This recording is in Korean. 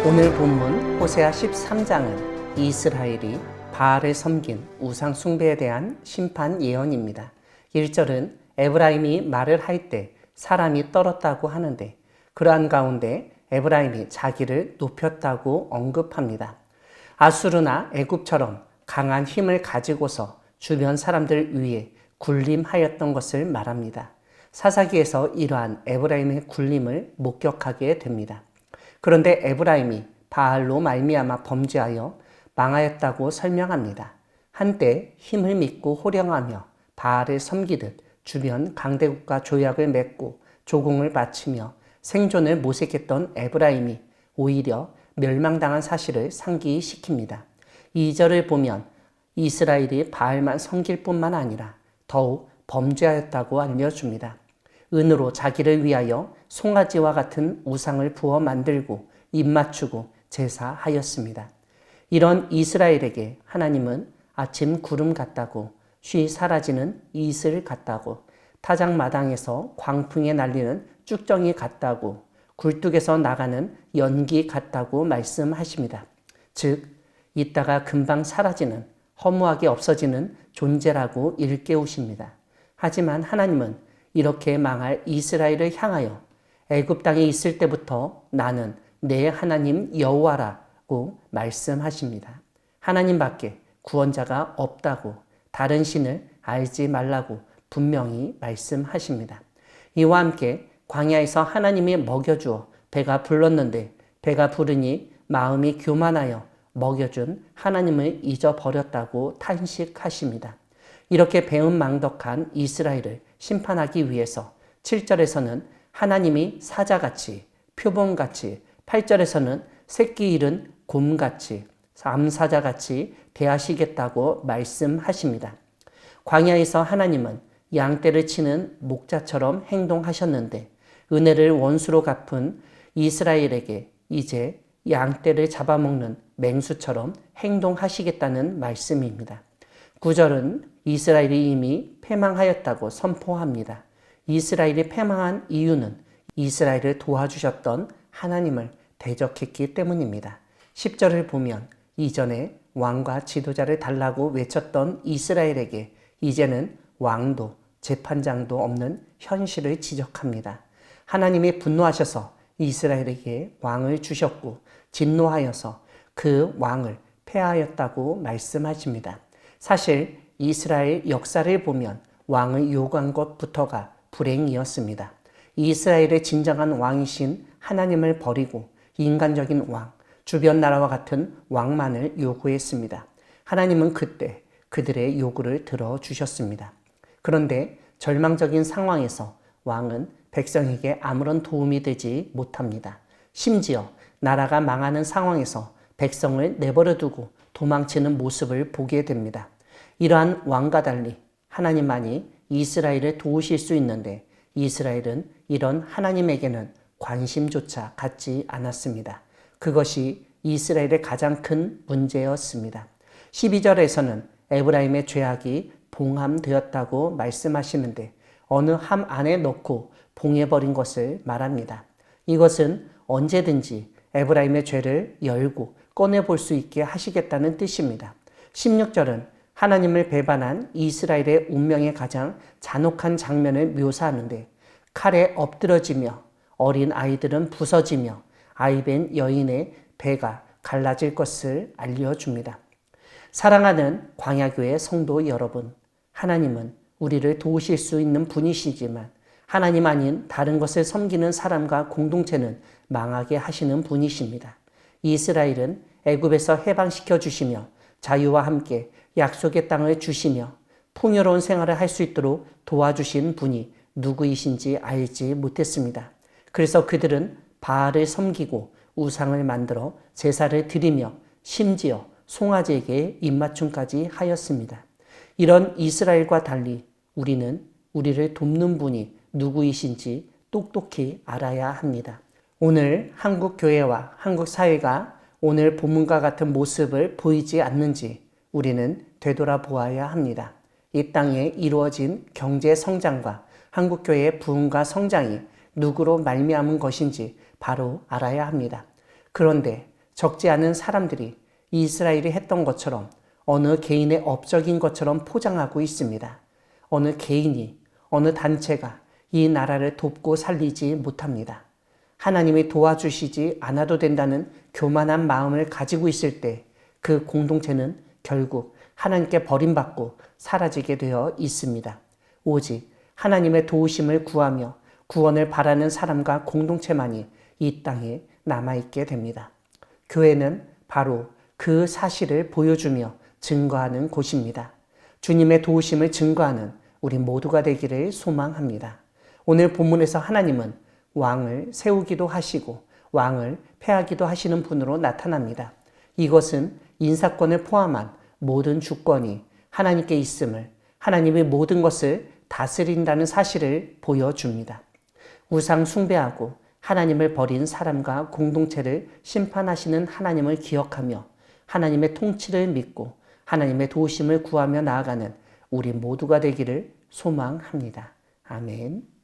오늘 본문 호세아 13장은 이스라엘이 바알을 섬긴 우상 숭배에 대한 심판 예언입니다. 1절은 에브라임이 말을 할 때 사람이 떨었다고 하는데 그러한 가운데 에브라임이 자기를 높였다고 언급합니다. 아수르나 애굽처럼 강한 힘을 가지고서 주변 사람들 위에 군림하였던 것을 말합니다. 사사기에서 이러한 에브라임의 군림을 목격하게 됩니다. 그런데 에브라임이 바알로 말미암아 범죄하여 망하였다고 설명합니다. 한때 힘을 믿고 호령하며 바알을 섬기듯 주변 강대국과 조약을 맺고 조공을 바치며 생존을 모색했던 에브라임이 오히려 멸망당한 사실을 상기시킵니다. 2절을 보면 이스라엘이 바알만 섬길 뿐만 아니라 더욱 범죄하였다고 알려줍니다. 은으로 자기를 위하여 송아지와 같은 우상을 부어 만들고 입맞추고 제사하였습니다. 이런 이스라엘에게 하나님은 아침 구름 같다고 쉬 사라지는 이슬 같다고 타작마당에서 광풍에 날리는 쭉정이 같다고 굴뚝에서 나가는 연기 같다고 말씀하십니다. 즉 있다가 금방 사라지는 허무하게 없어지는 존재라고 일깨우십니다. 하지만 하나님은 이렇게 망할 이스라엘을 향하여 애굽 땅에 있을 때부터 나는 내 하나님 여호와라고 말씀하십니다. 하나님밖에 구원자가 없다고 다른 신을 알지 말라고 분명히 말씀하십니다. 이와 함께 광야에서 하나님이 먹여주어 배가 불렀는데 배가 부르니 마음이 교만하여 먹여준 하나님을 잊어버렸다고 탄식하십니다. 이렇게 배은망덕한 이스라엘을 심판하기 위해서 7절에서는 하나님이 사자같이 표범같이 8절에서는 새끼 잃은 곰같이 암사자같이 대하시겠다고 말씀하십니다. 광야에서 하나님은 양떼를 치는 목자처럼 행동하셨는데 은혜를 원수로 갚은 이스라엘에게 이제 양떼를 잡아먹는 맹수처럼 행동하시겠다는 말씀입니다. 9절은 이스라엘이 이미 패망하였다고 선포합니다. 이스라엘이 패망한 이유는 이스라엘을 도와주셨던 하나님을 대적했기 때문입니다. 10절을 보면 이전에 왕과 지도자를 달라고 외쳤던 이스라엘에게 이제는 왕도 재판장도 없는 현실을 지적합니다. 하나님이 분노하셔서 이스라엘에게 왕을 주셨고 진노하여서 그 왕을 폐하였다고 말씀하십니다. 사실 이스라엘 역사를 보면 왕을 요구한 것부터가 불행이었습니다. 이스라엘의 진정한 왕이신 하나님을 버리고 인간적인 왕, 주변 나라와 같은 왕만을 요구했습니다. 하나님은 그때 그들의 요구를 들어주셨습니다. 그런데 절망적인 상황에서 왕은 백성에게 아무런 도움이 되지 못합니다. 심지어 나라가 망하는 상황에서 백성을 내버려 두고 도망치는 모습을 보게 됩니다. 이러한 왕과 달리 하나님만이 이스라엘을 도우실 수 있는데 이스라엘은 이런 하나님에게는 관심조차 갖지 않았습니다. 그것이 이스라엘의 가장 큰 문제였습니다. 12절에서는 에브라임의 죄악이 봉함되었다고 말씀하시는데 어느 함 안에 넣고 봉해버린 것을 말합니다. 이것은 언제든지 에브라임의 죄를 열고 꺼내볼 수 있게 하시겠다는 뜻입니다. 16절은 하나님을 배반한 이스라엘의 운명의 가장 잔혹한 장면을 묘사하는데 칼에 엎드러지며 어린 아이들은 부서지며 아이벤 여인의 배가 갈라질 것을 알려줍니다. 사랑하는 광야교회 성도 여러분, 하나님은 우리를 도우실 수 있는 분이시지만 하나님 아닌 다른 것을 섬기는 사람과 공동체는 망하게 하시는 분이십니다. 이스라엘은 애굽에서 해방시켜 주시며 자유와 함께 약속의 땅을 주시며 풍요로운 생활을 할 수 있도록 도와주신 분이 누구이신지 알지 못했습니다. 그래서 그들은 바알을 섬기고 우상을 만들어 제사를 드리며 심지어 송아지에게 입맞춤까지 하였습니다. 이런 이스라엘과 달리 우리는 우리를 돕는 분이 누구이신지 똑똑히 알아야 합니다. 오늘 한국 교회와 한국 사회가 오늘 본문과 같은 모습을 보이지 않는지 우리는 되돌아보아야 합니다. 이 땅에 이루어진 경제 성장과 한국교회의 부흥과 성장이 누구로 말미암은 것인지 바로 알아야 합니다. 그런데 적지 않은 사람들이 이스라엘이 했던 것처럼 어느 개인의 업적인 것처럼 포장하고 있습니다. 어느 개인이, 어느 단체가 이 나라를 돕고 살리지 못합니다. 하나님이 도와주시지 않아도 된다는 교만한 마음을 가지고 있을 때 그 공동체는 결국 하나님께 버림받고 사라지게 되어 있습니다. 오직 하나님의 도우심을 구하며 구원을 바라는 사람과 공동체만이 이 땅에 남아있게 됩니다. 교회는 바로 그 사실을 보여주며 증거하는 곳입니다. 주님의 도우심을 증거하는 우리 모두가 되기를 소망합니다. 오늘 본문에서 하나님은 왕을 세우기도 하시고 왕을 폐하기도 하시는 분으로 나타납니다. 이것은 인사권을 포함한 모든 주권이 하나님께 있음을, 하나님이 모든 것을 다스린다는 사실을 보여줍니다. 우상 숭배하고 하나님을 버린 사람과 공동체를 심판하시는 하나님을 기억하며 하나님의 통치를 믿고 하나님의 도우심을 구하며 나아가는 우리 모두가 되기를 소망합니다. 아멘.